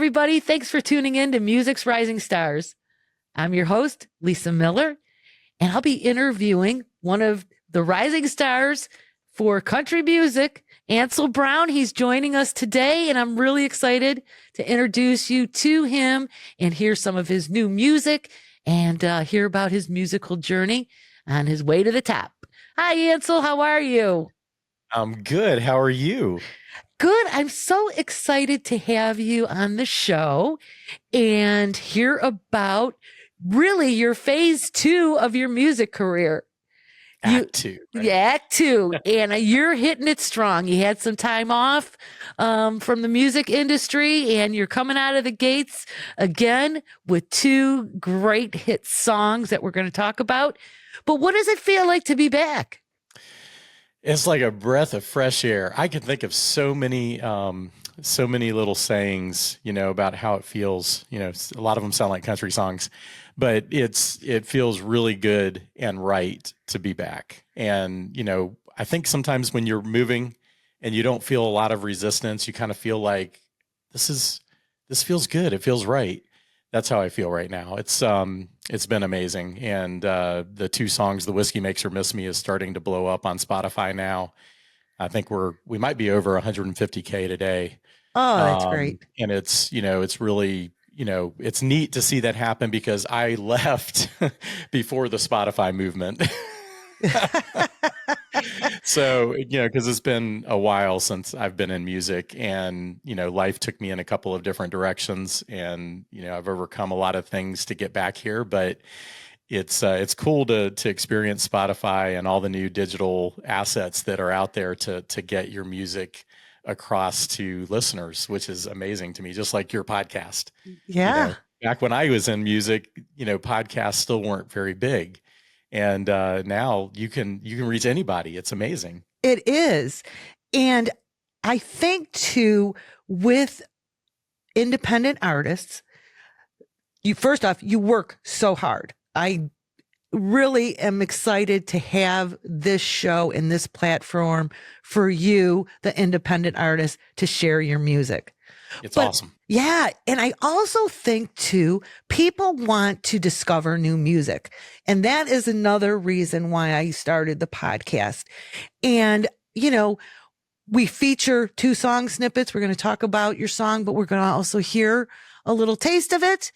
everybody. Thanks for tuning in to Music's Rising Stars. I'm your host, Lisa Miller, and I'll be interviewing one of the rising stars for country music, Ansel Brown. He's joining us today, and I'm really excited to introduce you to him and hear some of his new music and hear about his musical journey on his way to the top. Hi, Ansel. How are you? I'm good. How are you? Good. I'm so excited to have you on the show and hear about really your phase 2 of your music career. Act 2. Right? Yeah, Act 2. And you're hitting it strong. You had some time off from the music industry, and you're coming out of the gates again with 2 great hit songs that we're going to talk about. But what does it feel like to be back? It's like a breath of fresh air. I can think of so many little sayings, about how it feels. A lot of them sound like country songs, but it feels really good and right to be back. And, I think sometimes when you're moving and you don't feel a lot of resistance, you kind of feel like this feels good. It feels right. That's how I feel right now. It's been amazing. And the 2 songs, The Whiskey Makes Her Miss Me, is starting to blow up on Spotify now. I think we might be over 150K today. Oh, that's great. And it's really, it's neat to see that happen because I left before the Spotify movement. So, because it's been a while since I've been in music, and, life took me in a couple of different directions, and, I've overcome a lot of things to get back here, but it's cool to experience Spotify and all the new digital assets that are out there to get your music across to listeners, which is amazing to me, just like your podcast. Yeah. Back when I was in music, podcasts still weren't very big. And now you can reach anybody. It's amazing. It is. And I think too, with independent artists, first off, you work so hard. I really am excited to have this show and this platform for you, the independent artist, to share your music. It's awesome. Yeah. And I also think too, people want to discover new music. And that is another reason why I started the podcast. And, we feature 2 song snippets. We're going to talk about your song, but we're going to also hear a little taste of it.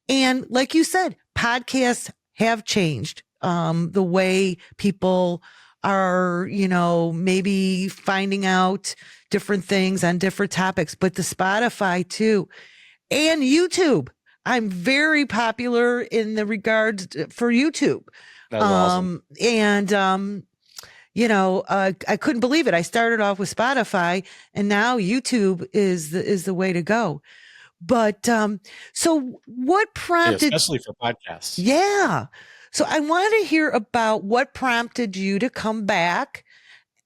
And like you said, podcasts have changed the way people are, maybe finding out different things on different topics, but the Spotify too, and YouTube. I'm very popular in the regards for YouTube. That's awesome. And, I couldn't believe it. I started off with Spotify, and now YouTube is the way to go. But, so what prompted, yeah, especially for podcasts. Yeah. So I want to hear about what prompted you to come back.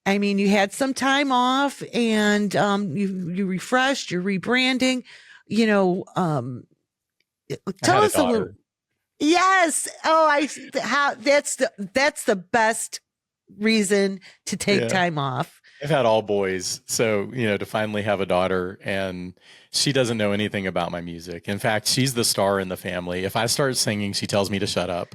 I mean, you had some time off, and you refreshed, you're rebranding. Tell us a little. Yes. Oh, that's the best reason to take time off. I've had all boys. So, to finally have a daughter, and she doesn't know anything about my music. In fact, she's the star in the family. If I start singing, she tells me to shut up.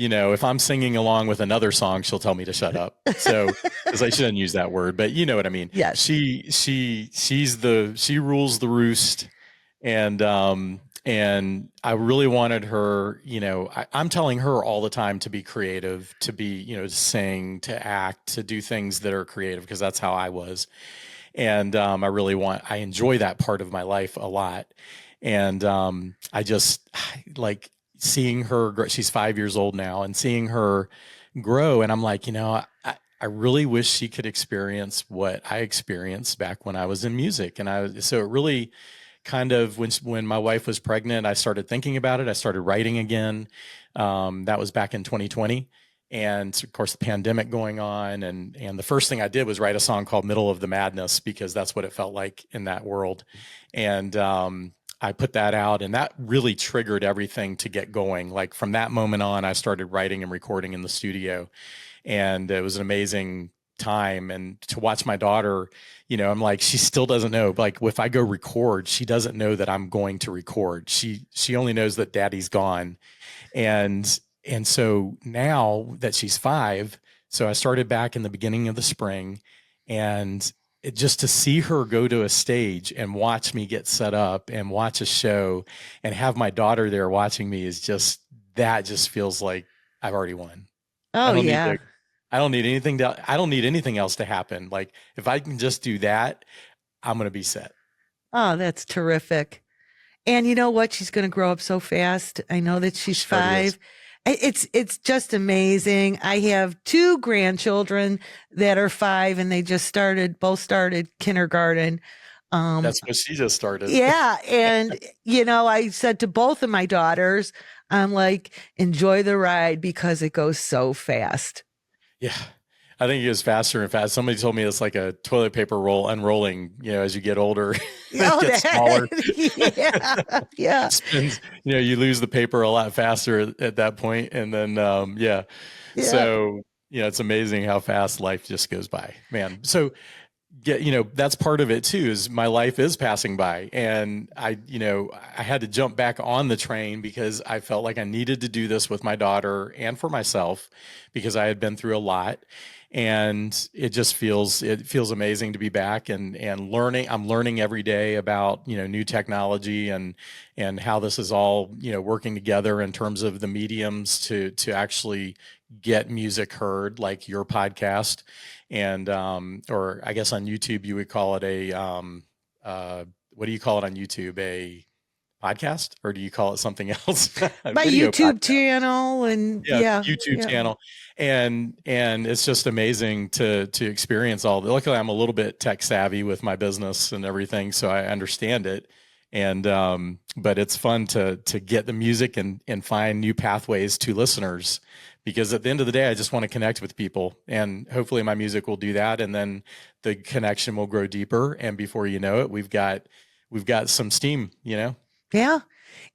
If I'm singing along with another song, she'll tell me to shut up. So, because I shouldn't use that word, but you know what I mean? Yes. She rules the roost. And I really wanted her, I'm telling her all the time to be creative, to be, to sing, to act, to do things that are creative, because that's how I was. And I enjoy that part of my life a lot. And I just like seeing her grow. She's 5 years old now, and seeing her grow. And I'm like, I really wish she could experience what I experienced back when I was in music. And so it really kind of, when my wife was pregnant, I started thinking about it. I started writing again. That was back in 2020. And of course, the pandemic going on. And the first thing I did was write a song called Middle of the Madness, because that's what it felt like in that world. And I put that out, and that really triggered everything to get going. Like from that moment on, I started writing and recording in the studio. And it was an amazing time. And to watch my daughter, I'm like, she still doesn't know. Like if I go record, she doesn't know that I'm going to record. She only knows that daddy's gone. And so now that she's 5, so I started back in the beginning of the spring, and just to see her go to a stage and watch me get set up and watch a show and have my daughter there watching me is just, that just feels like I've already won. I Oh, don't need to yeah. I don't need anything else to happen. Like if I can just do that, I'm going to be set. Oh, that's terrific. And you know what? She's going to grow up so fast. I know that she's She already is. 5. It's just amazing. I have 2 grandchildren that are 5, and they just both started kindergarten. Um, That's what she just started. yeah, and I said to both of my daughters, I'm like, enjoy the ride because it goes so fast. Yeah. I think it gets faster and faster. Somebody told me it's like a toilet paper roll unrolling, as you get older, it Oh, gets smaller. yeah, yeah, Spins, you lose the paper a lot faster at that point. And then, yeah. yeah. So, it's amazing how fast life just goes by, man. So, that's part of it too, is my life is passing by. And I had to jump back on the train because I felt like I needed to do this with my daughter and for myself because I had been through a lot. And it feels amazing to be back and learning. I'm learning every day about, new technology and how this is all, working together in terms of the mediums to actually get music heard, like your podcast. And or I guess on YouTube you would call it a what do you call it on YouTube? A podcast, or do you call it something else? A My video YouTube podcast. channel, and Yeah, yeah, YouTube yeah. channel. And it's just amazing to experience all. Luckily I'm a little bit tech savvy with my business and everything, so I understand it. And but it's fun to get the music and find new pathways to listeners, because at the end of the day I just want to connect with people, and hopefully my music will do that, and then the connection will grow deeper, and before you know it we've got some steam. Yeah.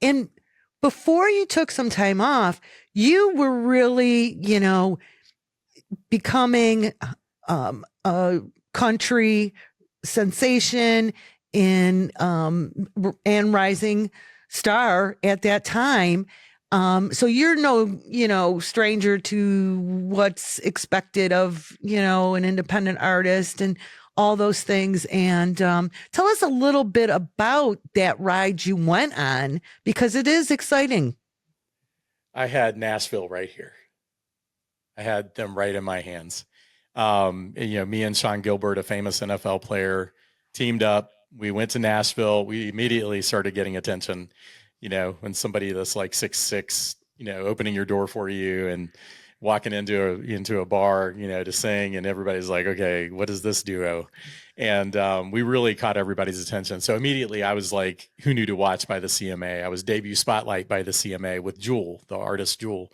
And before you took some time off, you were really, becoming a country sensation in and rising star at that time. So you're no, stranger to what's expected of, an independent artist and all those things. And tell us a little bit about that ride you went on because it is exciting. I had Nashville right here. I had them right in my hands. And, me and Sean Gilbert, a famous NFL player, teamed up. We went to Nashville. We immediately started getting attention. When somebody that's like 6'6", opening your door for you and walking into a bar, to sing, and everybody's like, okay, what is this duo? And we really caught everybody's attention. So immediately I was like, who knew to watch by the CMA? I was debut spotlight by the CMA with Jewel, the artist Jewel.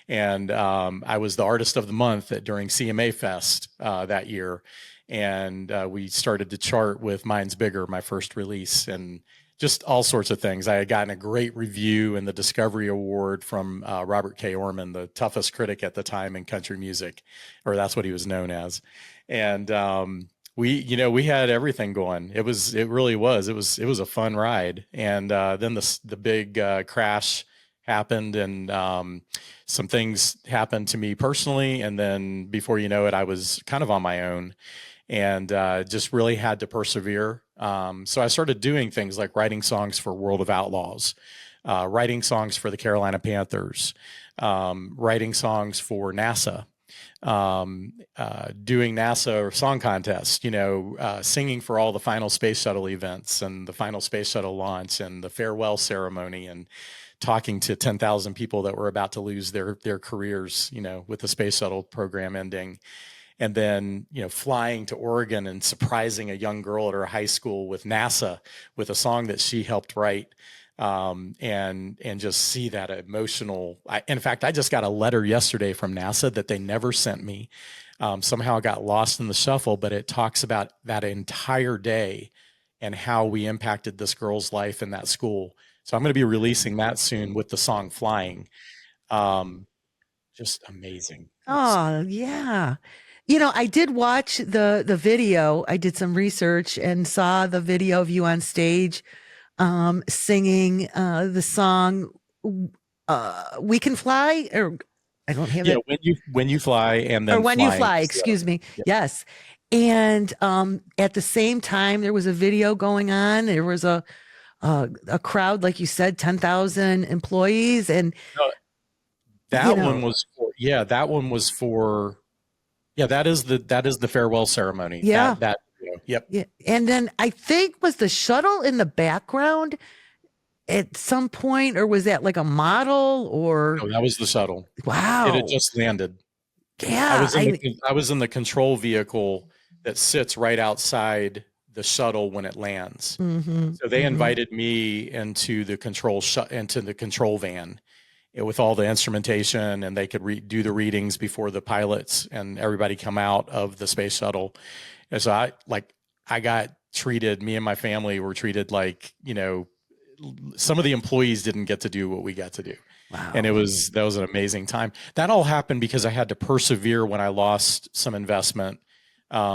And I was the artist of the month during CMA Fest that year. And we started to chart with Mine's Bigger, my first release, and just all sorts of things. I had gotten a great review and the Discovery Award from Robert K. Orman, the toughest critic at the time in country music, or that's what he was known as. And we had everything going. It really was. It was a fun ride. And then the big crash happened, and some things happened to me personally. And then before you know it, I was kind of on my own, and just really had to persevere. So I started doing things like writing songs for World of Outlaws, writing songs for the Carolina Panthers, writing songs for NASA, doing NASA song contests, singing for all the final space shuttle events and the final space shuttle launch and the farewell ceremony, and talking to 10,000 people that were about to lose their careers, with the space shuttle program ending. And then, flying to Oregon and surprising a young girl at her high school with NASA with a song that she helped write. And just see that emotional. In fact, I just got a letter yesterday from NASA that they never sent me. Somehow it got lost in the shuffle, but it talks about that entire day and how we impacted this girl's life in that school. So I'm going to be releasing that soon with the song Flying. Um, just amazing. Oh, yeah. I did watch the video. I did some research and saw the video of you on stage singing the song "We Can Fly," or I don't have Yeah, it, when you fly and or then "When You flying. Fly." Excuse me. Yes, and at the same time, there was a video going on. There was a crowd, like you said, 10,000 employees, and No, you that know, one was for, yeah, that one was for, yeah, that is the farewell ceremony. yeah, Yep. yeah. And then I think was the shuttle in the background at some point, or was that like a model? Or No, that was the shuttle. It had wow, just landed. yeah, I was in the control vehicle that sits right outside the shuttle when it lands. mm-hmm, So they mm-hmm. invited me into the into the control van with all the instrumentation, and they could do the readings before the pilots and everybody come out of the space shuttle. And so I got treated. Me and my family were treated like, some of the employees didn't get to do what we got to do. And Wow. that was an amazing time. That all happened because I had to persevere when I lost some investment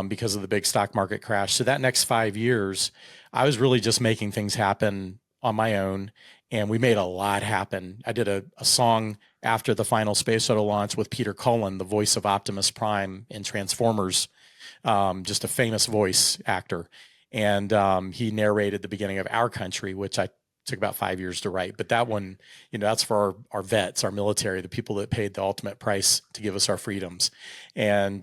because of the big stock market crash. So that next 5 years, I was really just making things happen on my own. And we made a lot happen. I did a song after the final space shuttle launch with Peter Cullen, the voice of Optimus Prime in Transformers, just a famous voice actor. And he narrated the beginning of Our Country, which I took about 5 years to write. But that one, that's for our vets, our military, the people that paid the ultimate price to give us our freedoms. And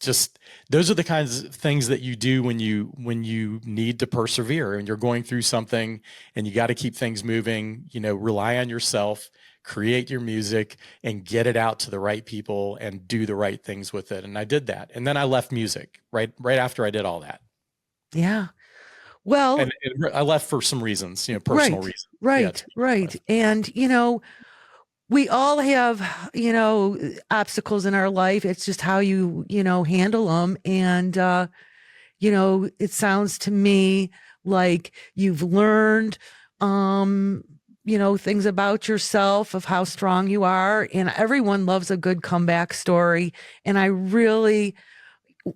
just those are the kinds of things that you do when you need to persevere and you're going through something and you got to keep things moving, rely on yourself, create your music and get it out to the right people and do the right things with it. And I did that. And then I left music right after I did all that. Yeah. Well, And I left for some reasons, personal right, reasons. right, right. And, we all have, obstacles in our life. It's just how you, handle them. And, it sounds to me like you've learned, things about yourself, of how strong you are. And everyone loves a good comeback story. And I really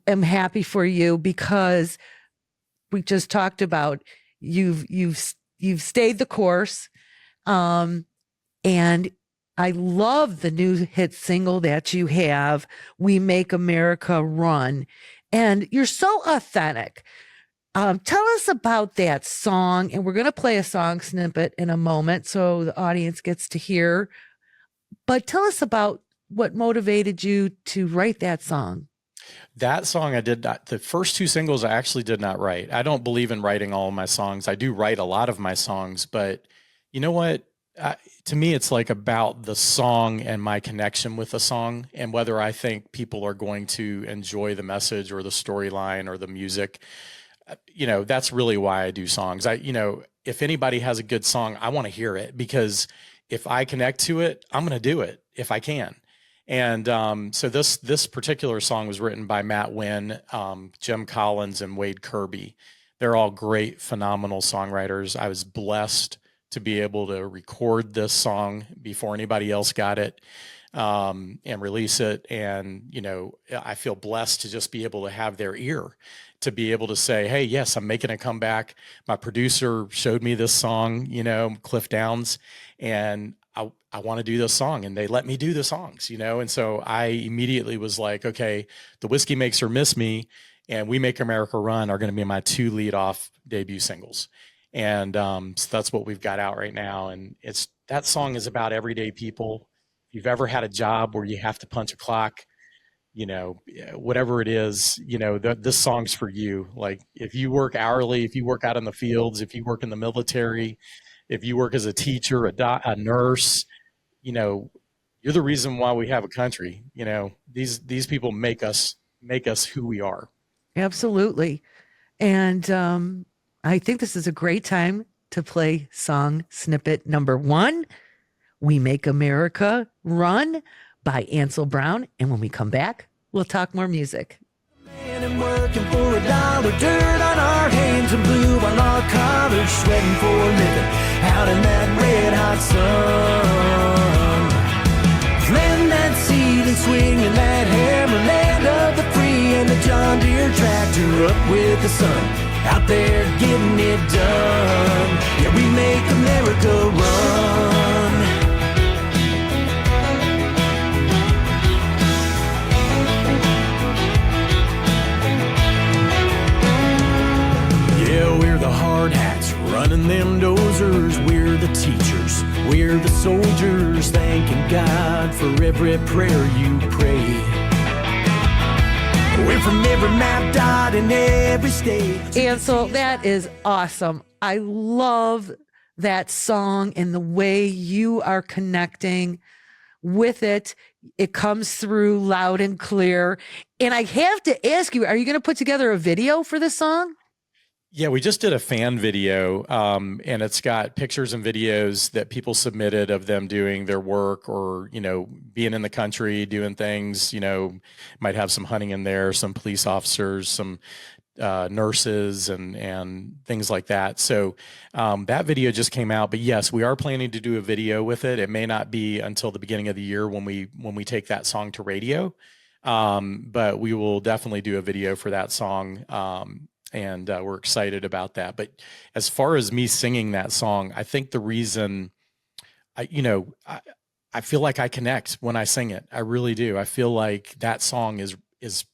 am happy for you because we just talked about you've stayed the course. And I love the new hit single that you have, "We Make America Run." And you're so authentic. Tell us about that song. And we're going to play a song snippet in a moment so the audience gets to hear. But tell us about what motivated you to write that song. That song I did not, the first two singles I actually did not write. I don't believe in writing all of my songs. I do write a lot of my songs, but you know what? To me, it's like about the song and my connection with the song and whether I think people are going to enjoy the message or the storyline or the music. That's really why I do songs. If anybody has a good song, I want to hear it because if I connect to it, I'm going to do it if I can. And so this particular song was written by Matt Wynn, Jim Collins, and Wade Kirby. They're all great, phenomenal songwriters. I was blessed to be able to record this song before anybody else got it and release it. And, I feel blessed to just be able to have their ear, to be able to say, hey, yes, I'm making a comeback. My producer showed me this song, Cliff Downs, and I want to do this song, and they let me do the songs, and so I immediately was like, okay, The Whiskey Makes Her Miss Me and We Make America Run are going to be my two lead off debut singles. And so that's what we've got out right now. And that song is about everyday people. If you've ever had a job where you have to punch a clock, whatever it is, this song's for you. Like if you work hourly, if you work out in the fields, if you work in the military, if you work as a teacher, a nurse, you're the reason why we have a country. These people make us who we are. Absolutely. And I think this is a great time to play song snippet number 1, "We Make America Run" by Ansel Brown. And when we come back, we'll talk more music. And working for $1, dirt on our hands and blue on our collars, sweating for a living out in that red hot sun. Planting that seed and swinging that hammer, land of the free. John Deere tractor up with the sun, out there getting it done. Yeah, we make America run. Yeah, we're the hard hats running them dozers. We're the teachers, we're the soldiers, thanking God for every prayer you pray. We're from every map dot in every state. Ansel, that is awesome. I love that song and the way you are connecting with it. It comes through loud and clear. And I have to ask you, are you going to put together a video for this song? Yeah, we just did a fan video, and it's got pictures and videos that people submitted of them doing their work or, being in the country, doing things, might have some hunting in there, some police officers, some nurses and things like that. So that video just came out, but yes, we are planning to do a video with it. It may not be until the beginning of the year when we take that song to radio, but we will definitely do a video for that song. And we're excited about that. But as far as me singing that song, I think the reason I feel like I connect when I sing it. I really do. I feel like that song is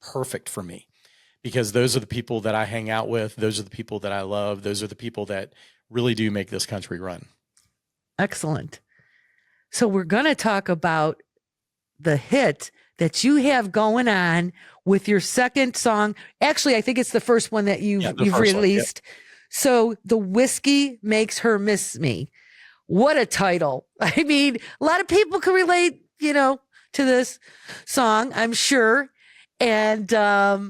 perfect for me because those are the people that I hang out with. Those are the people that I love. Those are the people that really do make this country run. Excellent. So we're going to talk about the hit that you have going on with your second song. Actually, I think it's the first one that you've released. One, yeah. So The Whiskey Makes Her Miss Me. What a title. I mean, a lot of people can relate, to this song, I'm sure. And, how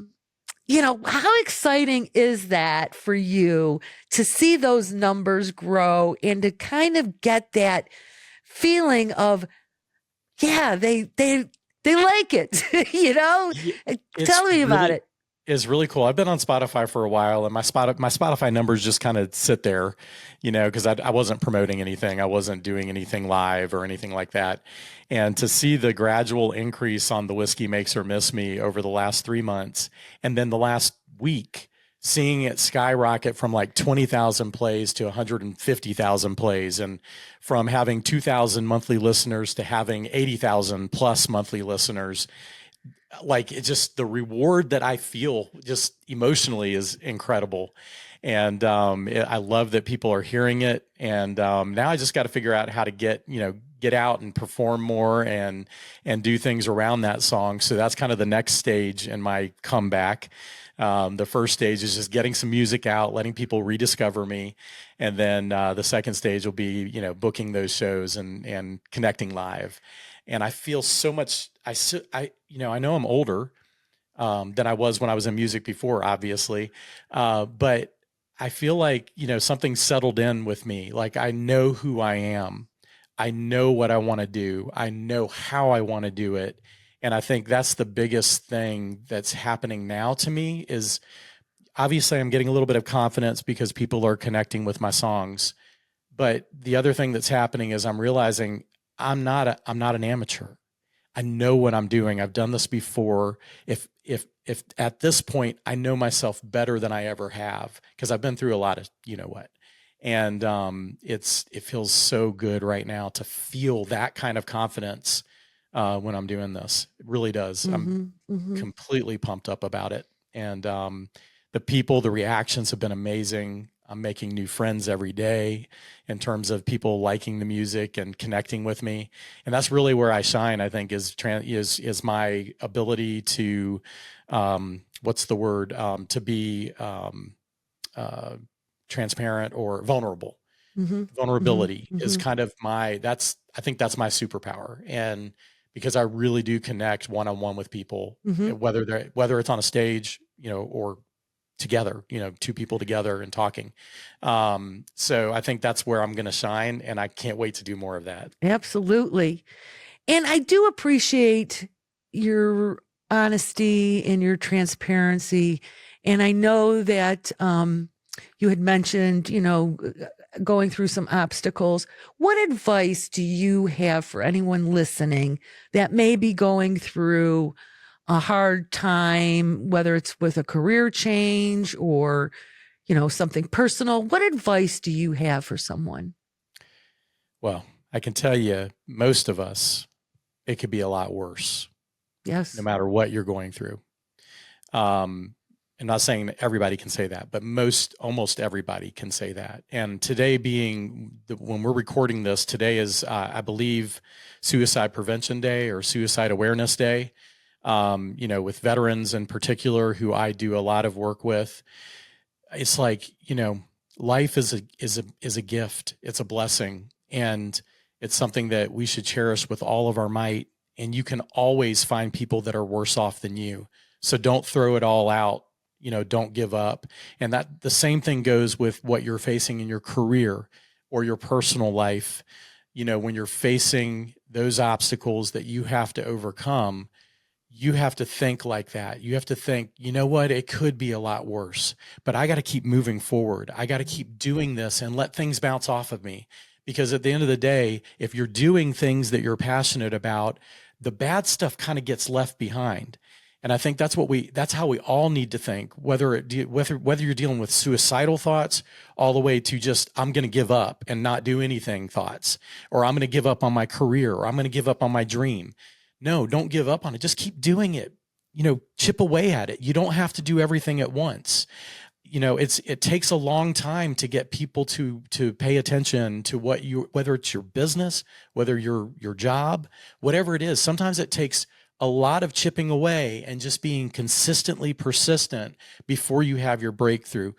exciting is that for you to see those numbers grow and to kind of get that feeling of, yeah, they like it, Tell me about it. It's really cool. I've been on Spotify for a while and my Spotify numbers just kind of sit there, because I wasn't promoting anything. I wasn't doing anything live or anything like that. And to see the gradual increase on The Whiskey Makes Her Miss Me over the last 3 months, and then the last week, seeing it skyrocket from like 20,000 plays to 150,000 plays, and from having 2,000 monthly listeners to having 80,000 plus monthly listeners, like it's just the reward that I feel just emotionally is incredible. And I love that people are hearing it. And now I just got to figure out how to get out and perform more and do things around that song. So that's kind of the next stage in my comeback. The first stage is just getting some music out, letting people rediscover me. And then the second stage will be, booking those shows and connecting live. And I feel so much, I know I'm older than I was when I was in music before, obviously. But I feel like, something settled in with me. Like I know who I am. I know what I want to do. I know how I want to do it. And I think that's the biggest thing that's happening now to me is obviously I'm getting a little bit of confidence because people are connecting with my songs. But the other thing that's happening is I'm realizing I'm not an amateur. I know what I'm doing. I've done this before. If at this point I know myself better than I ever have because I've been through a lot of what. And it feels so good right now to feel that kind of confidence when I'm doing this. It really does. I'm completely pumped up about it. And the reactions have been amazing. I'm making new friends every day in terms of people liking the music and connecting with me. And that's really where I shine, I think, is my ability to, to be transparent or vulnerable. Vulnerability is kind of I think that's my superpower. And because I really do connect one-on-one with people, whether it's on a stage, or together, two people together and talking. So I think that's where I'm going to shine, and I can't wait to do more of that. Absolutely. And I do appreciate your honesty and your transparency. And I know that you had mentioned, going through some obstacles. What advice do you have for anyone listening that may be going through a hard time, whether it's with a career change or, something personal, what advice do you have for someone? Well, I can tell you, most of us, it could be a lot worse, no Yes. matter what you're going through. I'm not saying that everybody can say that, but almost everybody can say that. And today when we're recording this, today is, I believe, Suicide Prevention Day or Suicide Awareness Day. With veterans in particular, who I do a lot of work with, it's like, life is a gift. It's a blessing. And it's something that we should cherish with all of our might. And you can always find people that are worse off than you. So don't throw it all out. Don't give up. And that the same thing goes with what you're facing in your career or your personal life. When you're facing those obstacles that you have to overcome, you have to think like that. You have to think, you know what, it could be a lot worse, but I got to keep moving forward. I got to keep doing this and let things bounce off of me. Because at the end of the day, if you're doing things that you're passionate about, the bad stuff kind of gets left behind. And I think that's how we all need to think, whether you're dealing with suicidal thoughts all the way to just, I'm going to give up and not do anything thoughts, or I'm going to give up on my career, or I'm going to give up on my dream. No, don't give up on it. Just keep doing it. Chip away at it. You don't have to do everything at once. It takes a long time to get people to pay attention to whether it's your business, whether your job, whatever it is. Sometimes it takes a lot of chipping away and just being consistently persistent before you have your breakthrough.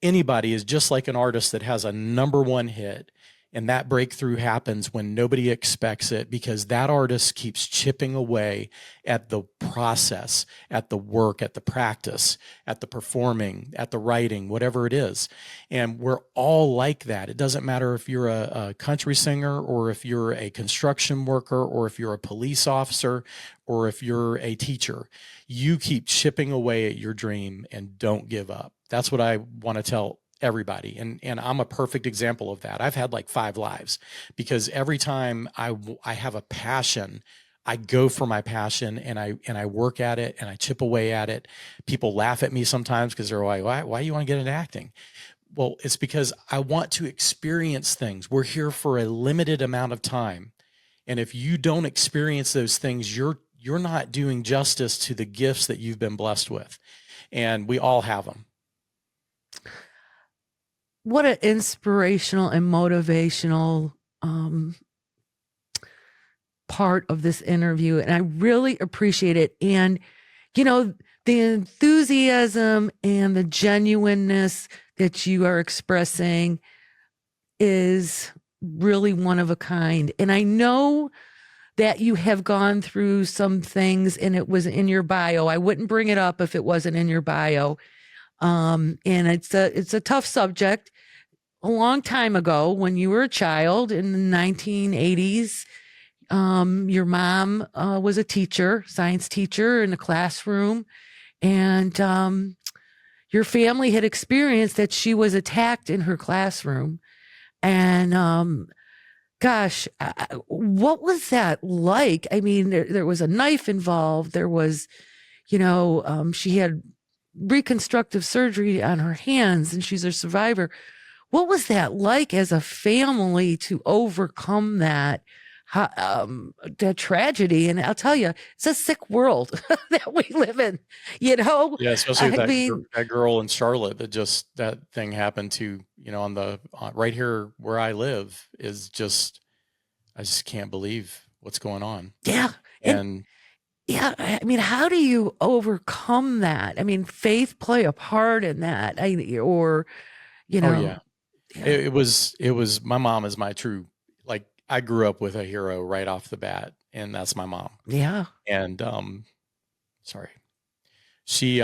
Anybody is just like an artist that has a #1 hit. And that breakthrough happens when nobody expects it, because that artist keeps chipping away at the process, at the work, at the practice, at the performing, at the writing, whatever it is. And we're all like that. It doesn't matter if you're a country singer, or if you're a construction worker, or if you're a police officer, or if you're a teacher. You keep chipping away at your dream and don't give up. That's what I want to tell everybody. And I'm a perfect example of that. I've had like 5 lives, because every time I have a passion, I go for my passion and I work at it and I chip away at it. People laugh at me sometimes because they're like, why do you want to get into acting? Well, it's because I want to experience things. We're here for a limited amount of time. And if you don't experience those things, you're not doing justice to the gifts that you've been blessed with. And we all have them. What an inspirational and motivational part of this interview. And I really appreciate it. And, the enthusiasm and the genuineness that you are expressing is really one of a kind. And I know that you have gone through some things, and it was in your bio. I wouldn't bring it up if it wasn't in your bio. And it's a tough subject. A long time ago, when you were a child in the 1980s, your mom was a teacher, science teacher in a classroom, and your family had experienced that she was attacked in her classroom. And gosh, what was that like? I mean, there was a knife involved. There was, she had reconstructive surgery on her hands, and she's a survivor. What was that like as a family to overcome that tragedy? And I'll tell you, it's a sick world that we live in, Yeah, especially that girl in Charlotte that thing happened to, right here where I live, is just, I just can't believe what's going on. Yeah. And yeah, I mean, how do you overcome that? I mean, faith play a part in that, Oh yeah. It was, my mom is my true, like, I grew up with a hero right off the bat, and that's my mom. Yeah. And, sorry, she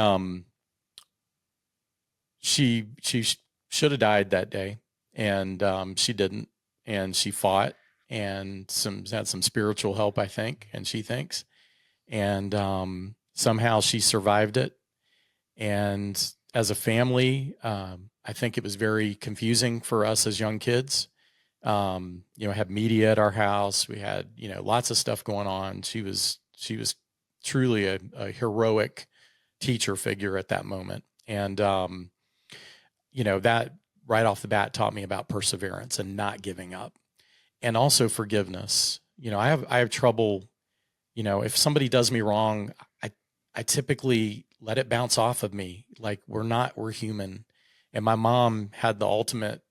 should have died that day, and, she didn't, and she fought, and had some spiritual help, I think, and she thinks, and, somehow she survived it. And as a family, I think it was very confusing for us as young kids. Had media at our house. We had, lots of stuff going on. She was truly a heroic teacher figure at that moment. And, that right off the bat taught me about perseverance and not giving up, and also forgiveness. I have trouble, if somebody does me wrong, I typically let it bounce off of me. Like, we're human. And my mom had the ultimate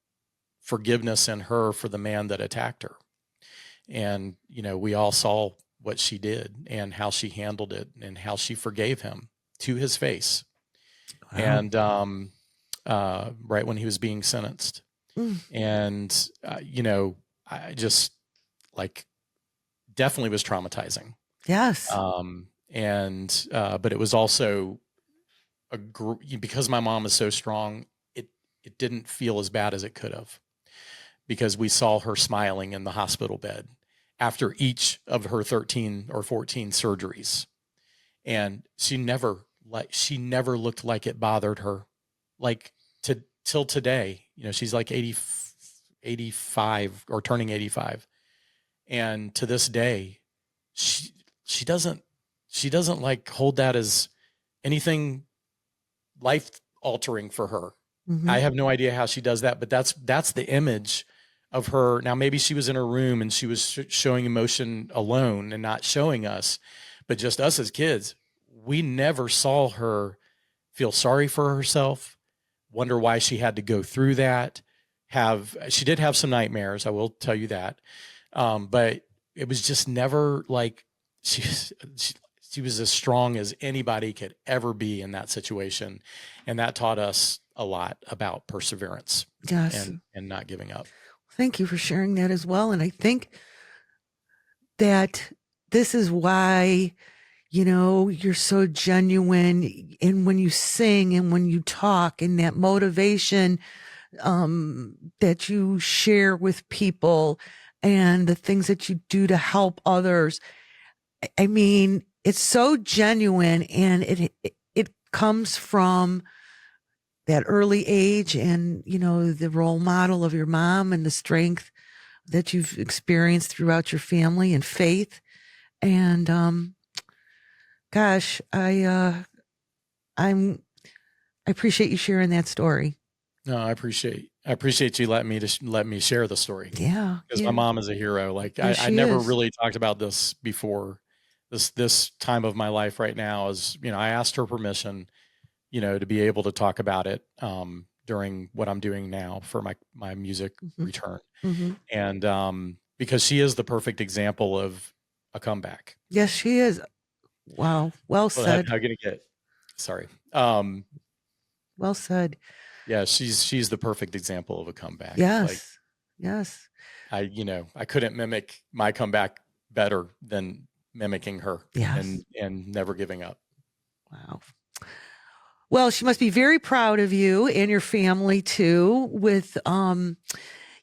forgiveness in her for the man that attacked her. And, we all saw what she did and how she handled it and how she forgave him to his face. Wow. And, right when he was being sentenced. And, I just definitely was traumatizing. Yes. But it was also because my mom is so strong, it didn't feel as bad as it could have, because we saw her smiling in the hospital bed after each of her 13 or 14 surgeries. And she never looked like it bothered her, till today. She's like 85 or turning 85. And to this day, she doesn't hold that as anything life altering for her. Mm-hmm. I have no idea how she does that, but that's the image of her. Now, maybe she was in her room and she was showing emotion alone and not showing us, but just us as kids, we never saw her feel sorry for herself, wonder why she had to go through that. She did have some nightmares, I will tell you that. But it was just never like she was as strong as anybody could ever be in that situation. And that taught us a lot about perseverance. Yes. And not giving up. Thank you for sharing that as well. And I think that this is why, you're so genuine, and when you sing and when you talk, and that motivation that you share with people and the things that you do to help others. I mean, it's so genuine, and it comes from that early age, and, the role model of your mom and the strength that you've experienced throughout your family and faith. And, gosh, I appreciate you sharing that story. No, I appreciate you letting me share the story. Yeah. Because my mom is a hero. I never really talked about this before. This time of my life right now is, I asked her permission, to be able to talk about it during what I'm doing now for my music return. Mm-hmm. And because she is the perfect example of a comeback. Yes, she is. Wow. Well said. I'm gonna get sorry. Well said. Yeah, she's the perfect example of a comeback. Yes. Yes. I couldn't mimic my comeback better than mimicking her. Yes. And never giving up. Wow. Well, she must be very proud of you and your family too, with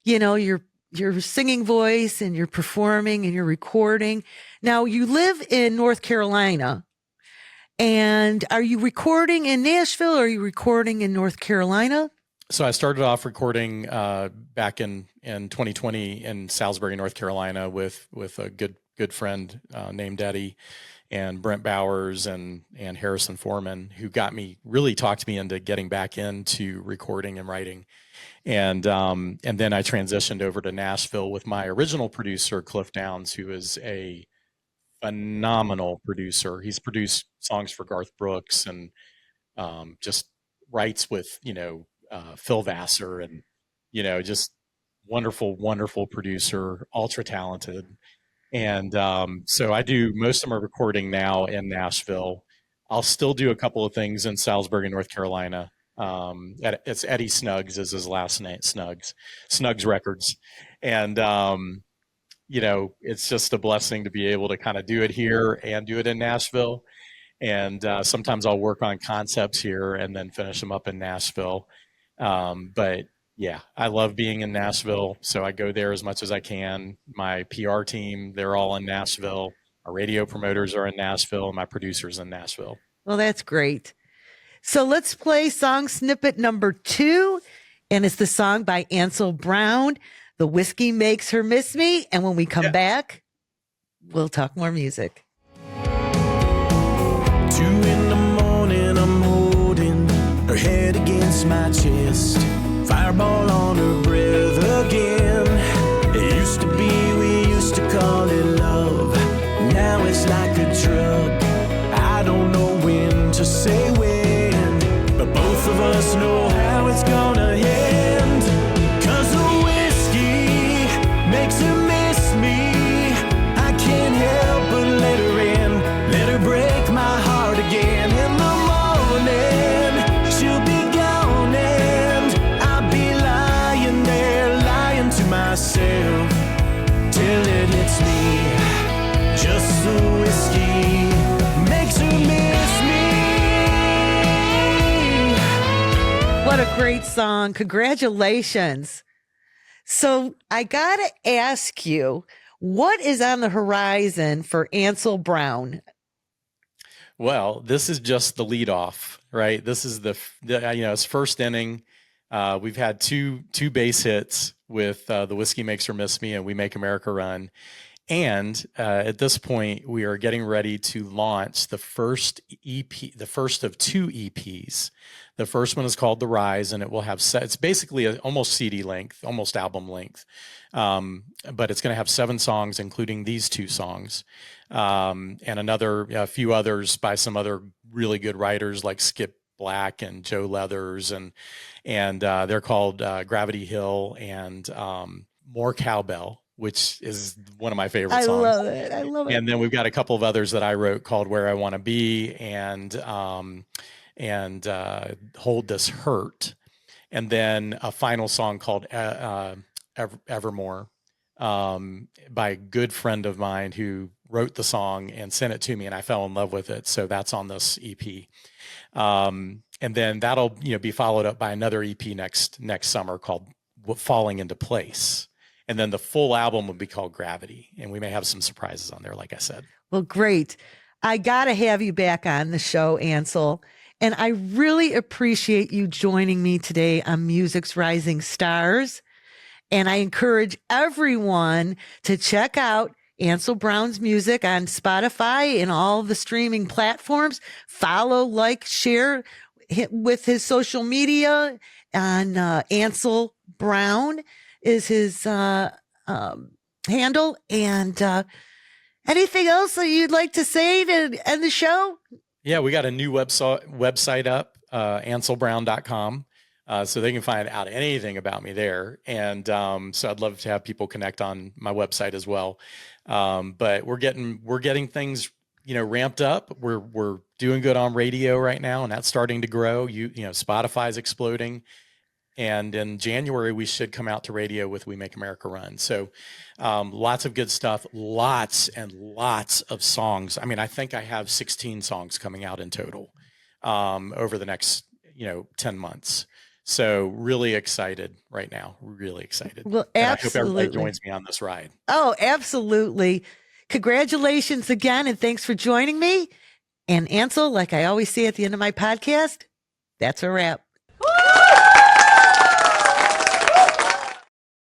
your singing voice and your performing and your recording. Now, you live in North Carolina. And are you recording in Nashville, or are you recording in North Carolina? So I started off recording back in 2020 in Salisbury, North Carolina, with a good friend named Eddie, and Brent Bowers and Harrison Foreman, who really talked me into getting back into recording and writing. And then I transitioned over to Nashville with my original producer, Cliff Downs, who is a phenomenal producer. He's produced songs for Garth Brooks and just writes with, Phil Vassar, and, just wonderful producer, ultra talented. And so I do most of my recording now in Nashville. I'll still do a couple of things in Salisbury, North Carolina. It's Eddie Snuggs is his last name, Snuggs Records. And, it's just a blessing to be able to kind of do it here and do it in Nashville. And sometimes I'll work on concepts here and then finish them up in Nashville. But yeah, I love being in Nashville. So I go there as much as I can. My PR team, they're all in Nashville. Our radio promoters are in Nashville, and my producer's in Nashville. Well, that's great. So let's play song snippet number 2. And it's the song by Ansel Brown, The Whiskey Makes Her Miss Me. And when we come back, we'll talk more music. in the morning, I'm holding her head against my chest. Fireball on her breath again. It used to be, we used to call it love. Now it's like a drug. I don't know when to say when, but both of us know how it's gonna end. 'Cause the whiskey makes her miss me. I can't help but let her in, let her break my heart again. In the morning, she'll be gone and I'll be lying there, lying to myself till it hits me. Just the whiskey makes her miss me. What a great song. Congratulations. So I got to ask you, what is on the horizon for Ansel Brown? Well, this is just the lead off, right? This is the it's first inning. We've had two base hits with The Whiskey Makes Her Miss Me and We Make America Run. And at this point, we are getting ready to launch the first EP, the first of 2 EPs. The first one is called The Rise, and it will have it's basically almost CD length, almost album length, but it's going to have 7 songs, including these 2 songs, and a few others by some other really good writers like Skip Black and Joe Leathers, and they're called Gravity Hill and More Cowbell, which is one of my favorite songs. I love it. I love it. And then we've got a couple of others that I wrote called Where I Want to Be and Hold This Hurt. And then a final song called Evermore by a good friend of mine who wrote the song and sent it to me, and I fell in love with it. So that's on this EP. And then that'll be followed up by another EP next summer called Falling Into Place. And then the full album will be called Gravity. And we may have some surprises on there, like I said. Well, great. I got to have you back on the show, Ansel. And I really appreciate you joining me today on Music's Rising Stars. And I encourage everyone to check out Ansel Brown's music on Spotify and all the streaming platforms. Follow, like, share with his social media. On Ansel Brown is his handle. And anything else that you'd like to say to end the show? Yeah, we got a new website up, anselbrown.com. So they can find out anything about me there. And so I'd love to have people connect on my website as well. But we're getting things, ramped up. We're doing good on radio right now, and that's starting to grow. Spotify's exploding. And in January, we should come out to radio with We Make America Run. So lots of good stuff, lots and lots of songs. I mean, I think I have 16 songs coming out in total over the next, 10 months. So really excited right now, really excited. Well, absolutely. And I hope everybody joins me on this ride. Oh, absolutely. Congratulations again, and thanks for joining me. And Ansel, like I always say at the end of my podcast, that's a wrap.